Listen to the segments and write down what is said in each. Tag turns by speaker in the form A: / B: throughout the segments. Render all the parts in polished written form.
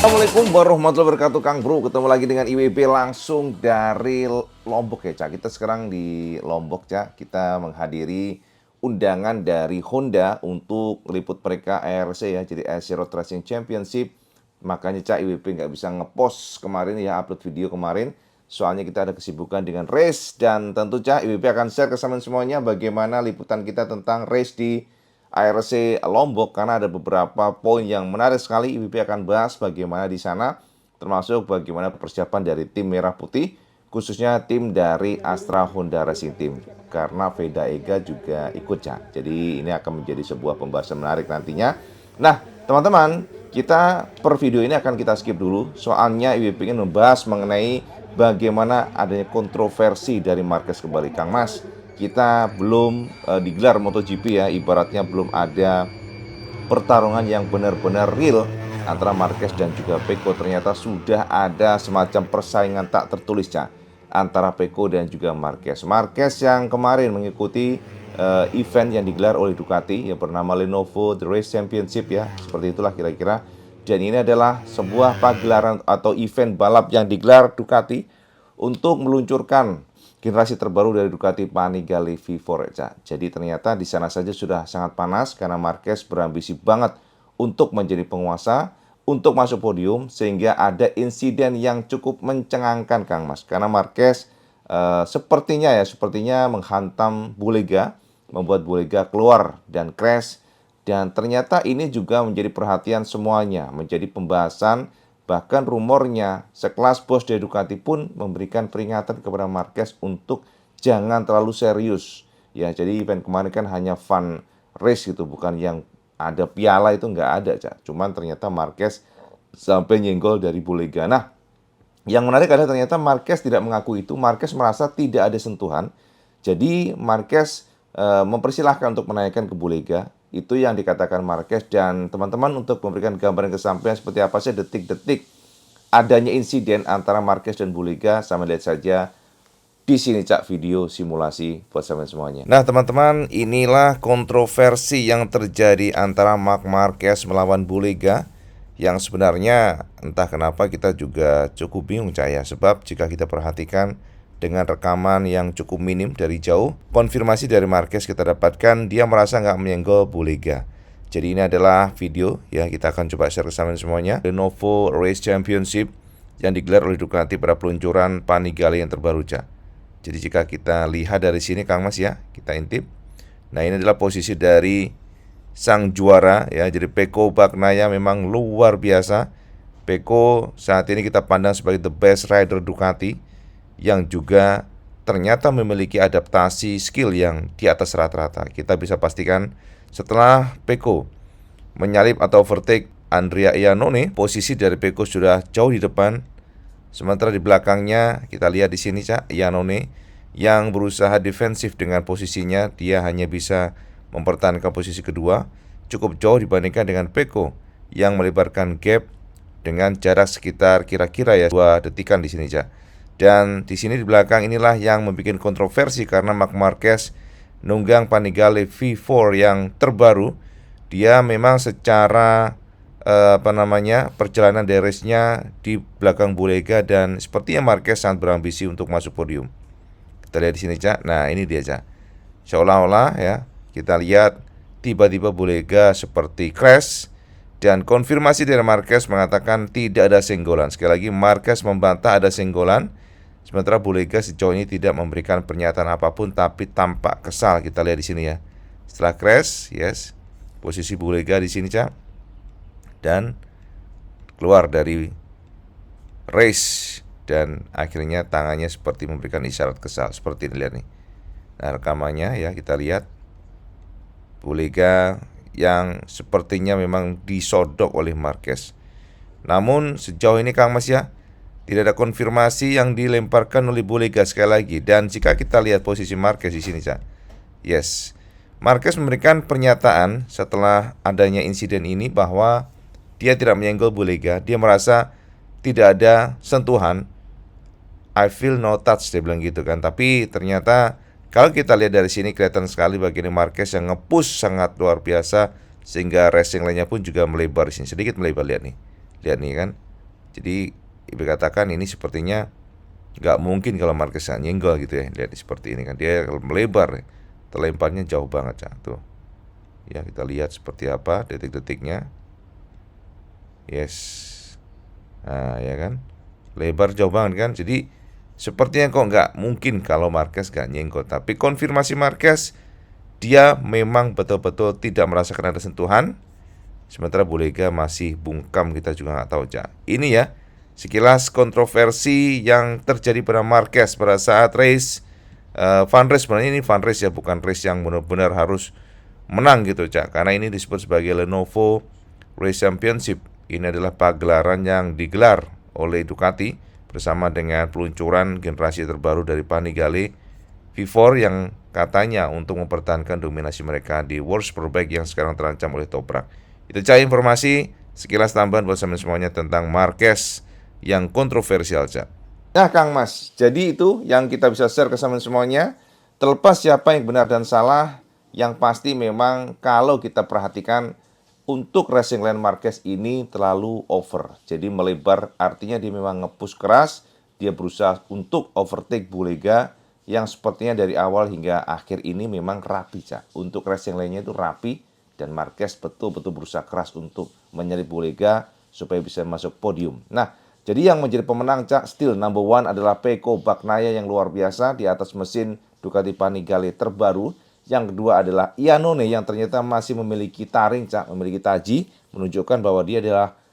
A: Assalamualaikum warahmatullahi wabarakatuh, Kang Bro. Ketemu lagi dengan IWB langsung dari Lombok ya, Cak. Kita sekarang di Lombok, Cak. Kita menghadiri undangan dari Honda untuk meliput mereka ARC ya, jadi ARC Road Racing Championship. Makanya Cak, IWB nggak bisa ngepost kemarin ya, upload video kemarin. Soalnya kita ada kesibukan dengan race dan tentu Cak, IWB akan share ke semuanya bagaimana liputan kita tentang race di ARC Lombok karena ada beberapa poin yang menarik sekali. IWB akan bahas bagaimana di sana, termasuk bagaimana persiapan dari tim Merah Putih, khususnya tim dari Astra Honda Racing Team. Karena Veda Ega juga ikut ya. Jadi ini akan menjadi sebuah pembahasan menarik nantinya. Nah, teman-teman, kita per video ini akan kita skip dulu. Soalnya IWB ingin membahas mengenai bagaimana adanya kontroversi dari Marquez kembali. Kang Mas, kita belum digelar MotoGP ya, ibaratnya belum ada pertarungan yang benar-benar real antara Marquez dan juga Pecco. Ternyata sudah ada semacam persaingan tak tertulis ya, antara Pecco dan juga Marquez. Marquez yang kemarin mengikuti event yang digelar oleh Ducati yang bernama Lenovo The Race Championship ya, seperti itulah kira-kira. Dan ini adalah sebuah pagelaran atau event balap yang digelar Ducati untuk meluncurkan generasi terbaru dari Ducati Panigale V4. Jadi ternyata di sana saja sudah sangat panas karena Marquez berambisi banget untuk menjadi penguasa, untuk masuk podium, sehingga ada insiden yang cukup mencengangkan, Kang Mas. Karena Marquez sepertinya menghantam Bulega, membuat Bulega keluar dan crash. Dan ternyata ini juga menjadi perhatian semuanya, menjadi pembahasan. Bahkan rumornya sekelas bos dari Ducati pun memberikan peringatan kepada Marquez untuk jangan terlalu serius. Ya, jadi event kemarin kan hanya fun race gitu, bukan yang ada piala, itu nggak ada, Cak. Cuman ternyata Marquez sampai nyenggol dari Bulega. Nah, yang menarik adalah ternyata Marquez tidak mengaku itu. Marquez merasa tidak ada sentuhan. Jadi Marquez mempersilahkan untuk menaikkan ke Bulega. Itu yang dikatakan Marquez. Dan teman-teman, untuk memberikan gambaran kesampaian seperti apa sih detik-detik adanya insiden antara Marquez dan Bulega, sama lihat saja di sini Cak, video simulasi buat semuanya. Nah teman-teman, inilah kontroversi yang terjadi antara Marc Marquez melawan Bulega, yang sebenarnya entah kenapa kita juga cukup bingung Cak ya. Sebab jika kita perhatikan dengan rekaman yang cukup minim dari jauh, konfirmasi dari Marquez kita dapatkan dia merasa nggak menyenggol Bulega. Jadi ini adalah video ya, kita akan coba share ke semuanya. Lenovo Race Championship yang digelar oleh Ducati pada peluncuran Panigale yang terbaru Cak. Jadi jika kita lihat dari sini Kang Mas ya, kita intip. Nah ini adalah posisi dari sang juara ya. Jadi Pecco Bagnaia memang luar biasa. Pecco saat ini kita pandang sebagai the best rider Ducati, yang juga ternyata memiliki adaptasi skill yang di atas rata-rata. Kita bisa pastikan setelah Pecco menyalip atau overtake Andrea Iannone, posisi dari Pecco sudah jauh di depan. Sementara di belakangnya kita lihat di sini Cak, Iannone yang berusaha defensif dengan posisinya, dia hanya bisa mempertahankan posisi kedua, cukup jauh dibandingkan dengan Pecco yang melebarkan gap dengan jarak sekitar kira-kira ya 2 detikan di sini Cak. Dan di sini di belakang inilah yang membuat kontroversi karena Marc Marquez nunggang Panigale V4 yang terbaru. Dia memang secara perjalanan DRS-nya di belakang Bulega, dan sepertinya Marquez sangat berambisi untuk masuk podium. Kita lihat di sini Cak. Nah ini dia Cak. Seolah-olah ya, kita lihat tiba-tiba Bulega seperti crash. Dan konfirmasi dari Marquez mengatakan tidak ada senggolan. Sekali lagi Marquez membantah ada senggolan. Sementara Bulega sejauh ini tidak memberikan pernyataan apapun, tapi tampak kesal. Kita lihat di sini ya. Setelah crash, yes, posisi Bulega di sini Cak, dan keluar dari race, dan akhirnya tangannya seperti memberikan isyarat kesal. Seperti ini lihat nih. Nah rekamannya ya, kita lihat Bulega yang sepertinya memang disodok oleh Marquez. Namun sejauh ini Kang Mas ya, tidak ada konfirmasi yang dilemparkan oleh Bulega sekali lagi. Dan jika kita lihat posisi Marquez di sini Cak, yes, Marquez memberikan pernyataan setelah adanya insiden ini bahwa dia tidak menyenggol Bulega. Dia merasa tidak ada sentuhan. I feel no touch, dia bilang gitu kan. Tapi ternyata kalau kita lihat dari sini kelihatan sekali bagian Marquez yang nge-push sangat luar biasa, sehingga racing lainnya pun juga melebar di sini, sedikit melebar. Lihat nih kan. Jadi Ibu katakan ini sepertinya nggak mungkin kalau Marquez nggak nyenggol gitu ya. Lihat seperti ini kan, dia melebar, terlemparnya jauh banget Cak. Tuh ya, kita lihat seperti apa detik-detiknya. Yes, nah ya kan, lebar jauh banget kan. Jadi sepertinya kok nggak mungkin kalau Marquez nggak nyenggol. Tapi konfirmasi Marquez, dia memang betul-betul tidak merasakan ada sentuhan. Sementara Bulega masih bungkam, kita juga nggak tahu Cak. Ini ya sekilas kontroversi yang terjadi pada Marquez pada saat race fun race. Sebenarnya ini fun race ya, bukan race yang benar-benar harus menang gitu Cak. Karena ini disebut sebagai Lenovo Race Championship. Ini adalah pagelaran yang digelar oleh Ducati bersama dengan peluncuran generasi terbaru dari Panigale V4 yang katanya untuk mempertahankan dominasi mereka di World Superbike yang sekarang terancam oleh Toprak. Itu Cak informasi sekilas tambahan buat semuanya tentang Marquez yang kontroversial Cak. Nah Kang Mas, jadi itu yang kita bisa share ke semuanya. Terlepas siapa yang benar dan salah, yang pasti memang kalau kita perhatikan untuk Racing Line Marquez ini terlalu over. Jadi melebar, artinya dia memang nge-push keras, dia berusaha untuk overtake Bulega yang sepertinya dari awal hingga akhir ini memang rapi Cak. Untuk Racing Line-nya itu rapi dan Marquez betul-betul berusaha keras untuk menyalip Bulega supaya bisa masuk podium. Nah, jadi yang menjadi pemenang Cak, still number one adalah Pecco Bagnaia yang luar biasa di atas mesin Ducati Panigale terbaru. Yang kedua adalah Iannone yang ternyata masih memiliki taring Cak, memiliki taji, menunjukkan bahwa dia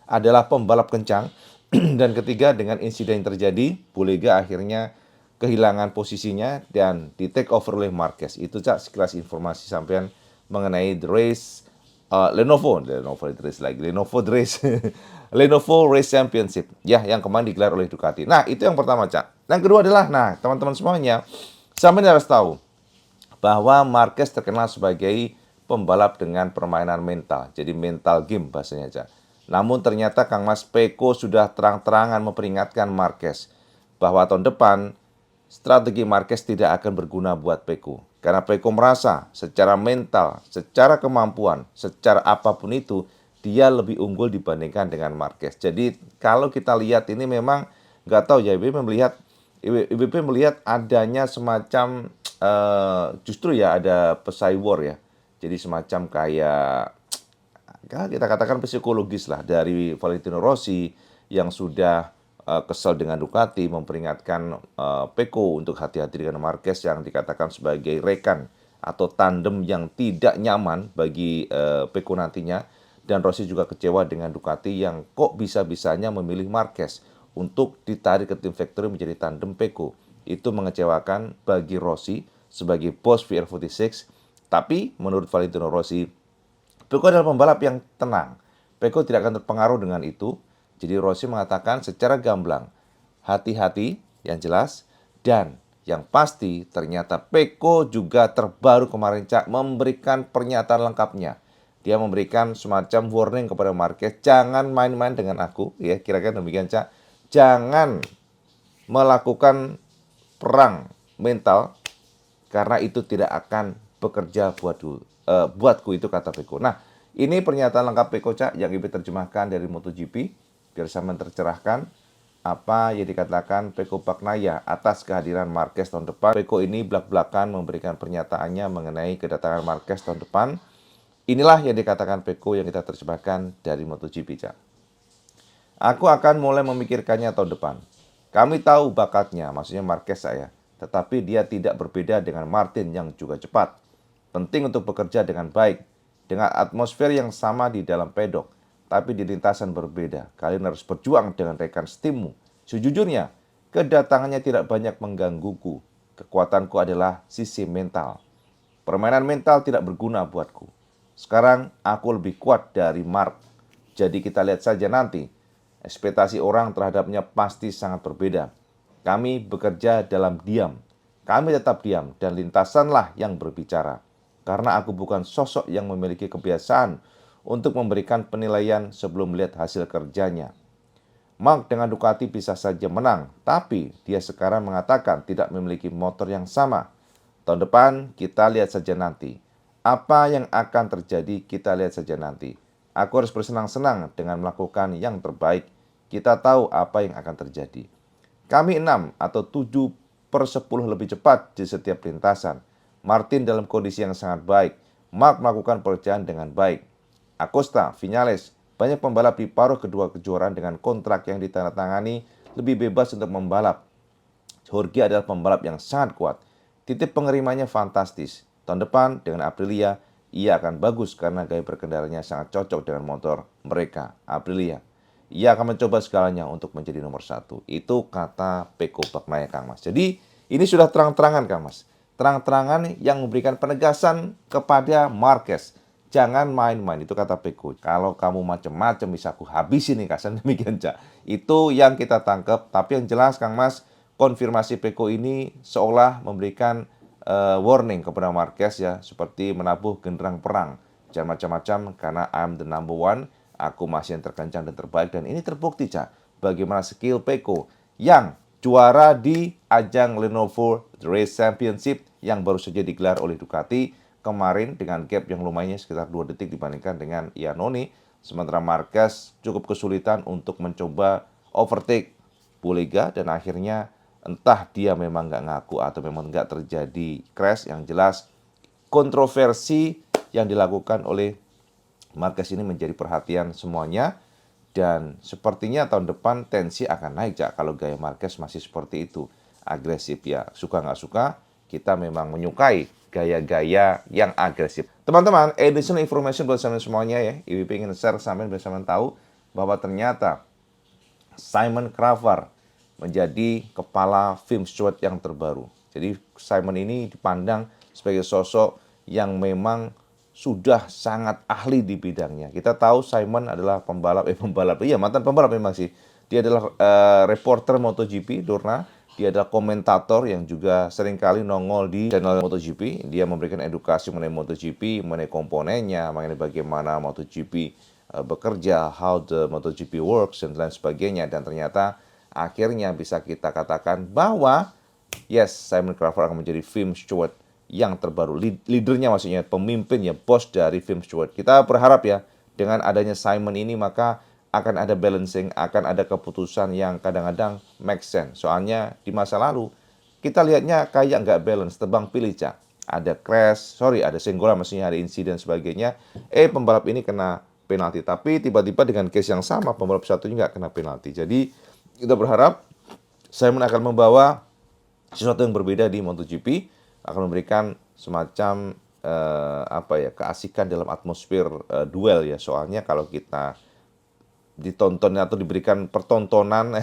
A: adalah pembalap kencang. Dan ketiga, dengan insiden yang terjadi, Bulega akhirnya kehilangan posisinya dan di take over oleh Marquez. Itu Cak sekilas informasi sampean mengenai the race Lenovo Race Lenovo Race Championship ya, yang kemarin digelar oleh Ducati. Nah, itu yang pertama Cak. Yang kedua adalah, nah teman-teman semuanya, sampean harus tahu bahwa Marquez terkenal sebagai pembalap dengan permainan mental. Jadi mental game bahasanya Cak. Namun ternyata Kang Mas, Pecco sudah terang-terangan memperingatkan Marquez bahwa tahun depan strategi Marquez tidak akan berguna buat Pecco. Karena Pecco merasa secara mental, secara kemampuan, secara apapun itu, dia lebih unggul dibandingkan dengan Marquez. Jadi kalau kita lihat ini memang nggak tahu ya, IBP melihat adanya semacam justru ya ada pesai war ya. Jadi semacam kayak kita katakan psikologis lah dari Valentino Rossi yang sudah kesal dengan Ducati, memperingatkan Pecco untuk hati-hati dengan Marquez yang dikatakan sebagai rekan atau tandem yang tidak nyaman bagi Pecco nantinya. Dan Rossi juga kecewa dengan Ducati yang kok bisa-bisanya memilih Marquez untuk ditarik ke tim factory menjadi tandem Pecco. Itu mengecewakan bagi Rossi sebagai bos VR46. Tapi menurut Valentino Rossi, Pecco adalah pembalap yang tenang. Pecco tidak akan terpengaruh dengan itu. Jadi Rossi mengatakan secara gamblang, hati-hati yang jelas. Dan yang pasti ternyata Pecco juga terbaru kemarin Cak memberikan pernyataan lengkapnya. Dia memberikan semacam warning kepada Marquez, jangan main-main dengan aku, ya kira-kira demikian Cak. Jangan melakukan perang mental karena itu tidak akan bekerja buatku, itu kata Pecco. Nah, ini pernyataan lengkap Pecco Cak yang Ibu terjemahkan dari MotoGP biar sama tercerahkan apa yang dikatakan Pecco Bagnaia atas kehadiran Marquez tahun depan. Pecco ini belak-belakan memberikan pernyataannya mengenai kedatangan Marquez tahun depan. Inilah yang dikatakan Pecco yang kita terjemahkan dari MotoGP Cak. Aku akan mulai memikirkannya tahun depan. Kami tahu bakatnya, maksudnya Marquez saya. Tetapi dia tidak berbeda dengan Martin yang juga cepat. Penting untuk bekerja dengan baik, dengan atmosfer yang sama di dalam pedok, tapi di lintasan berbeda. Kalian harus berjuang dengan rekan timmu. Sejujurnya, kedatangannya tidak banyak menggangguku. Kekuatanku adalah sisi mental. Permainan mental tidak berguna buatku. Sekarang aku lebih kuat dari Mark. Jadi kita lihat saja nanti. Ekspektasi orang terhadapnya pasti sangat berbeda. Kami bekerja dalam diam. Kami tetap diam dan lintasanlah yang berbicara. Karena aku bukan sosok yang memiliki kebiasaan untuk memberikan penilaian sebelum melihat hasil kerjanya. Mark dengan Ducati bisa saja menang, tapi dia sekarang mengatakan tidak memiliki motor yang sama. Tahun depan kita lihat saja nanti. Apa yang akan terjadi kita lihat saja nanti. Aku harus bersenang-senang dengan melakukan yang terbaik. kita tahu apa yang akan terjadi. Kami 6 atau 7/10 lebih cepat di setiap lintasan. Martin dalam kondisi yang sangat baik. Mark melakukan pekerjaan dengan baik. Acosta, Viñales, banyak pembalap di paruh kedua kejuaraan dengan kontrak yang ditandatangani lebih bebas untuk membalap. Jorge adalah pembalap yang sangat kuat. Titip pengirimannya fantastis. Tahun depan dengan Aprilia, ia akan bagus karena gaya berkendaranya sangat cocok dengan motor mereka, Aprilia. Ia akan mencoba segalanya untuk menjadi nomor 1. Itu kata Pecco Bagnaia, Kang Mas. Jadi ini sudah terang-terangan, Kang Mas. Terang-terangan yang memberikan penegasan kepada Marquez. Jangan main-main, itu kata Pecco. Kalau kamu macam-macam bisa aku habisin nih, kasan demikian, Cak. Itu yang kita tangkap. Tapi yang jelas, Kang Mas, konfirmasi Pecco ini seolah memberikan warning kepada Marquez ya, seperti menabuh genderang perang. Jangan macam-macam karena I'm the number one, aku masih yang terkencang dan terbaik. Dan ini terbukti, Cak, bagaimana skill Pecco yang juara di ajang Lenovo Race Championship yang baru saja digelar oleh Ducati kemarin dengan gap yang lumayan sekitar 2 detik dibandingkan dengan Iannone. Sementara Marquez cukup kesulitan untuk mencoba overtake Bulega dan akhirnya entah dia memang nggak ngaku atau memang nggak terjadi crash, yang jelas kontroversi yang dilakukan oleh Marquez ini menjadi perhatian semuanya. Dan sepertinya tahun depan tensi akan naik, Cak, kalau gaya Marquez masih seperti itu. Agresif ya, suka nggak suka, kita memang menyukai gaya-gaya yang agresif. Teman-teman, additional information buat sampean semuanya ya. IWP ingin share sampean biar sampean tahu bahwa ternyata Simon Cravar menjadi kepala film steward yang terbaru. Jadi Simon ini dipandang sebagai sosok yang memang sudah sangat ahli di bidangnya. Kita tahu Simon adalah mantan pembalap memang sih. Dia adalah reporter MotoGP, Dorna. Dia adalah komentator yang juga seringkali nongol di channel MotoGP. Dia memberikan edukasi mengenai MotoGP, mengenai komponennya, mengenai bagaimana MotoGP bekerja, how the MotoGP works, dan lain sebagainya. Dan ternyata akhirnya bisa kita katakan bahwa yes, Simon Cravar akan menjadi film steward yang terbaru. Leadernya maksudnya, pemimpinnya, bos dari film steward. Kita berharap ya, dengan adanya Simon ini maka akan ada balancing, akan ada keputusan yang kadang-kadang make sense. Soalnya di masa lalu kita lihatnya kayak nggak balance, tebang pilih, Cak. Ada crash, ada senggolan, maksudnya ada insiden sebagainya. Pembalap ini kena penalti, tapi tiba-tiba dengan case yang sama pembalap satunya nggak kena penalti. Jadi kita berharap Simon akan membawa sesuatu yang berbeda di MotoGP, akan memberikan semacam keasikan dalam atmosfer duel ya. Soalnya kalau kita ditonton atau diberikan tontonan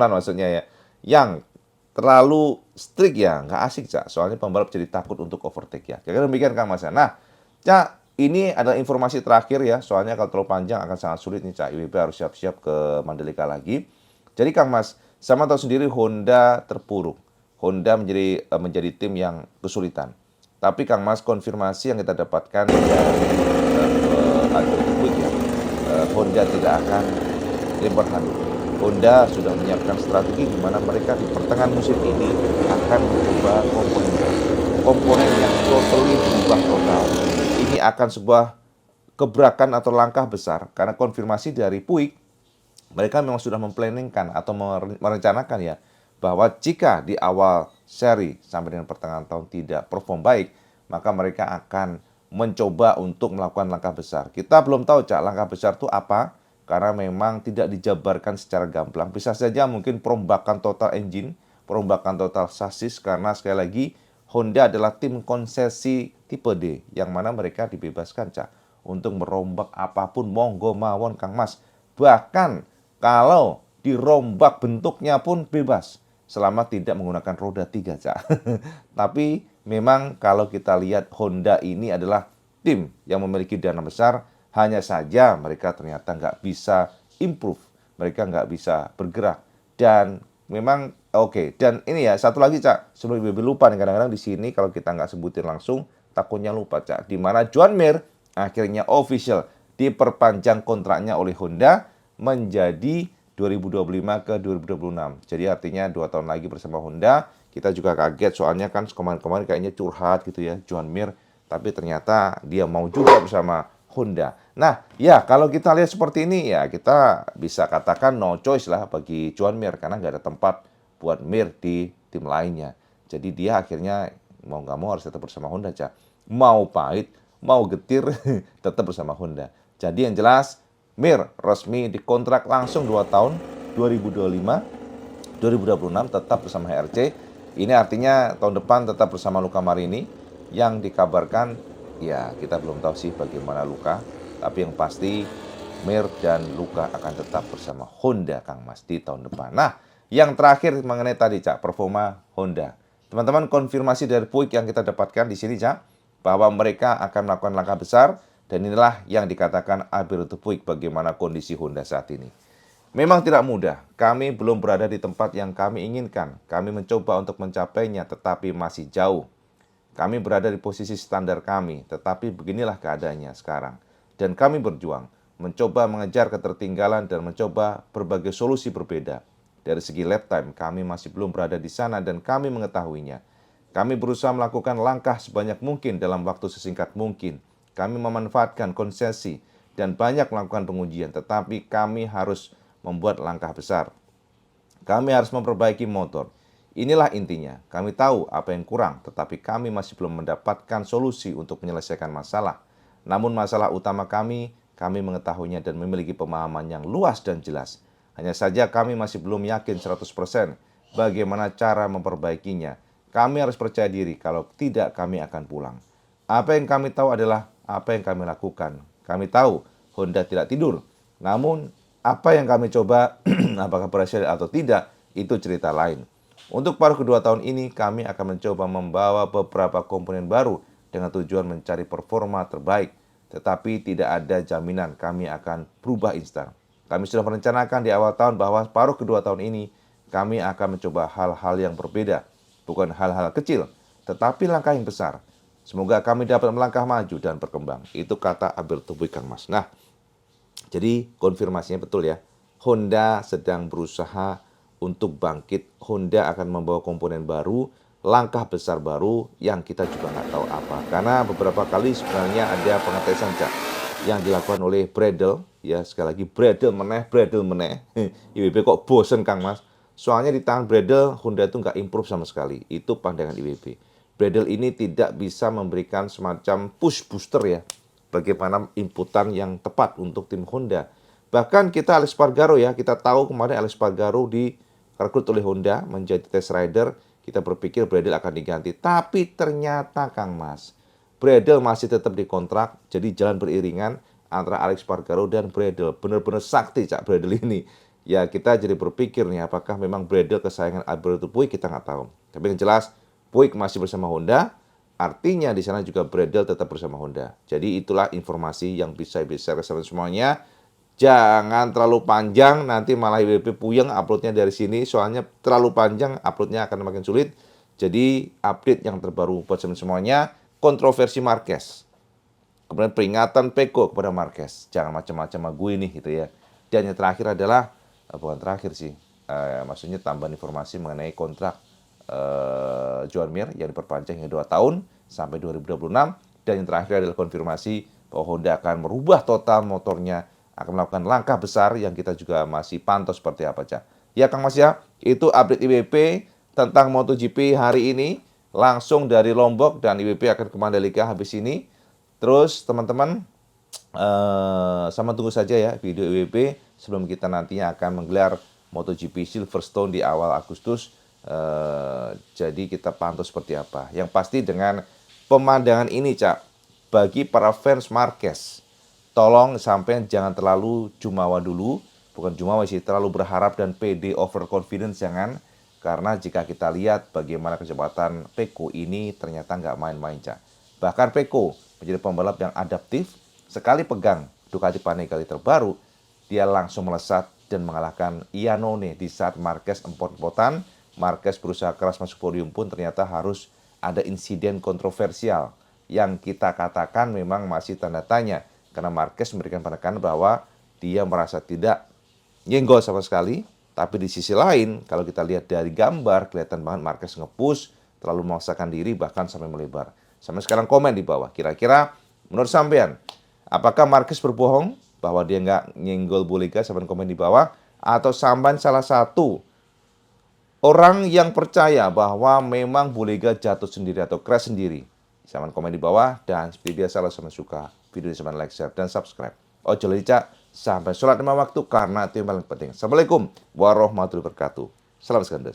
A: maksudnya ya, yang terlalu strict ya nggak asik, Cak. Soalnya pembalap jadi takut untuk overtake ya. Kira-kira demikian, Kang Mas. Nah, Cak, ini adalah informasi terakhir ya. Soalnya kalau terlalu panjang akan sangat sulit nih, Cak. IWB harus siap-siap ke Mandalika lagi. Jadi Kang Mas, sama tahu sendiri Honda terpuruk. Honda menjadi tim yang kesulitan. Tapi Kang Mas, konfirmasi yang kita dapatkan dari Honda tidak akan lempar handuk. Honda sudah menyiapkan strategi di mana mereka di pertengahan musim ini akan mencoba komponen yang totally berubah total. Ini akan sebuah gebrakan atau langkah besar karena konfirmasi dari Puig, mereka memang sudah memplanningkan atau merencanakan ya, bahwa jika di awal seri sampai dengan pertengahan tahun tidak perform baik, maka mereka akan mencoba untuk melakukan langkah besar. Kita belum tahu, Cak, langkah besar itu apa, karena memang tidak dijabarkan secara gamblang. Bisa saja mungkin perombakan total engine, perombakan total sasis, karena sekali lagi Honda adalah tim konsesi tipe D, yang mana mereka dibebaskan, Cak, untuk merombak apapun, monggo mawon, Kang Mas. Bahkan kalau dirombak bentuknya pun bebas, selama tidak menggunakan roda 3, Cak. Tapi memang kalau kita lihat Honda ini adalah tim yang memiliki dana besar, hanya saja mereka ternyata nggak bisa improve, mereka nggak bisa bergerak. Dan memang dan ini ya, satu lagi, Cak, sebelum ibu lupa nih, kadang-kadang di sini kalau kita nggak sebutin langsung, takutnya lupa, Cak. Di mana Joan Mir akhirnya official diperpanjang kontraknya oleh Honda menjadi 2025 ke 2026. Jadi artinya 2 tahun lagi bersama Honda. Kita juga kaget soalnya kan kemarin-kemarin kayaknya curhat gitu ya Joan Mir, tapi ternyata dia mau juga bersama Honda. Nah, ya kalau kita lihat seperti ini ya kita bisa katakan no choice lah bagi Joan Mir karena nggak ada tempat buat Mir di tim lainnya. Jadi dia akhirnya mau nggak mau harus tetap bersama Honda, Cak. Mau pahit, mau getir, tetap bersama Honda. Jadi yang jelas Mir resmi dikontrak langsung 2 tahun 2025 2026 tetap bersama HRC. Ini artinya tahun depan tetap bersama Luca Marini yang dikabarkan ya kita belum tahu sih bagaimana Luca, tapi yang pasti Mir dan Luca akan tetap bersama Honda Kang Mas di tahun depan. Nah, yang terakhir mengenai tadi Cak, performa Honda. Teman-teman konfirmasi dari Puig yang kita dapatkan di sini Cak, bahwa mereka akan melakukan langkah besar dan inilah yang dikatakan Alberto Puig bagaimana kondisi Honda saat ini. Memang tidak mudah, kami belum berada di tempat yang kami inginkan. Kami mencoba untuk mencapainya, tetapi masih jauh. Kami berada di posisi standar kami, tetapi beginilah keadaannya sekarang. Dan kami berjuang, mencoba mengejar ketertinggalan dan mencoba berbagai solusi berbeda. Dari segi lap time, kami masih belum berada di sana dan kami mengetahuinya. Kami berusaha melakukan langkah sebanyak mungkin dalam waktu sesingkat mungkin. Kami memanfaatkan konsesi dan banyak melakukan pengujian, tetapi kami harus membuat langkah besar. Kami harus memperbaiki motor. Inilah intinya. Kami tahu apa yang kurang, tetapi kami masih belum mendapatkan solusi untuk menyelesaikan masalah. Namun masalah utama kami mengetahuinya dan memiliki pemahaman yang luas dan jelas. Hanya saja kami masih belum yakin 100% bagaimana cara memperbaikinya. Kami harus percaya diri, kalau tidak kami akan pulang. Apa yang kami tahu adalah apa yang kami lakukan. Kami tahu Honda tidak tidur. Namun apa yang kami coba, apakah berhasil atau tidak, itu cerita lain. Untuk paruh kedua tahun ini, kami akan mencoba membawa beberapa komponen baru dengan tujuan mencari performa terbaik. Tetapi tidak ada jaminan kami akan berubah instan. Kami sudah merencanakan di awal tahun bahwa paruh kedua tahun ini, kami akan mencoba hal-hal yang berbeda. Bukan hal-hal kecil, tetapi langkah yang besar. Semoga kami dapat melangkah maju dan berkembang. Itu kata Alberto Puig Kang Mas. Nah, jadi konfirmasinya betul ya, Honda sedang berusaha untuk bangkit. Honda akan membawa komponen baru, langkah besar baru yang kita juga nggak tahu apa. Karena beberapa kali sebenarnya ada pengetesan Cak yang dilakukan oleh Bredel. Ya sekali lagi Bredel meneh. IWB kok bosen Kang Mas. Soalnya di tangan Bredel, Honda itu nggak improve sama sekali. Itu pandangan IWB. Bredel ini tidak bisa memberikan semacam push booster ya, bagaimana inputan yang tepat untuk tim Honda. Bahkan kita Alex Spargaro ya, kita tahu kemarin Alex Spargaro direkrut oleh Honda menjadi test rider. Kita berpikir Bredel akan diganti, tapi ternyata Kang Mas, Bredel masih tetap dikontrak, jadi jalan beriringan antara Alex Spargaro dan Bredel. Benar-benar sakti Cak Bredel ini. Ya kita jadi berpikir nih, apakah memang Bredel kesayangan Alberto Puig, kita nggak tahu. Tapi yang jelas Puig masih bersama Honda. Artinya di sana juga Bredel tetap bersama Honda. Jadi itulah informasi yang bisa share ke semuanya. Jangan terlalu panjang, nanti malah IWB puyeng uploadnya dari sini. Soalnya terlalu panjang, uploadnya akan makin sulit. Jadi update yang terbaru buat semuanya. Kontroversi Marquez. Kemudian peringatan Peko kepada Marquez. Jangan macam-macam sama gue nih gitu ya. Dan yang terakhir adalah, bukan terakhir sih. Maksudnya tambahan informasi mengenai kontrak Joan Mir yang diperpanjang hingga 2 tahun sampai 2026. Dan yang terakhir adalah konfirmasi bahwa Honda akan merubah total motornya, akan melakukan langkah besar yang kita juga masih pantau seperti apa Cak. Ya Kang Mas ya, itu update IWB tentang MotoGP hari ini langsung dari Lombok, dan IWB akan ke Mandalika habis ini. Terus teman-teman sama tunggu saja ya video IWB sebelum kita nantinya akan menggelar MotoGP Silverstone di awal Agustus. Jadi kita pantau seperti apa. Yang pasti dengan pemandangan ini Cak, bagi para fans Marquez, tolong sampai jangan terlalu jumawa dulu. Bukan jumawa sih, terlalu berharap dan PD overconfidence jangan. Karena jika kita lihat bagaimana kecepatan Peko ini ternyata nggak main-main Cak. Bahkan Peko menjadi pembalap yang adaptif. Sekali pegang Ducati Panigale terbaru, dia langsung melesat dan mengalahkan Iannone di saat Marquez empot-empotan. Marquez berusaha keras masuk podium pun ternyata harus ada insiden kontroversial yang kita katakan memang masih tanda tanya. Karena Marquez memberikan penekanan bahwa dia merasa tidak nyenggol sama sekali. Tapi di sisi lain, kalau kita lihat dari gambar, kelihatan banget Marquez nge-push, terlalu memaksakan diri, bahkan sampai melebar. Sampai sekarang komen di bawah, kira-kira menurut sampean, Apakah Marquez berbohong bahwa dia nggak nyenggol Bolega? Sampean komen di bawah. Atau sampean salah satu orang yang percaya bahwa memang Bolega jatuh sendiri atau crash sendiri? Sampean komen di bawah. Dan seperti biasa, kalau sampean suka video ini, sampean like, share, dan subscribe. Ojo licak sampai sholat 5 waktu, karena itu yang paling penting. Assalamualaikum warahmatullahi wabarakatuh. Salam segandes.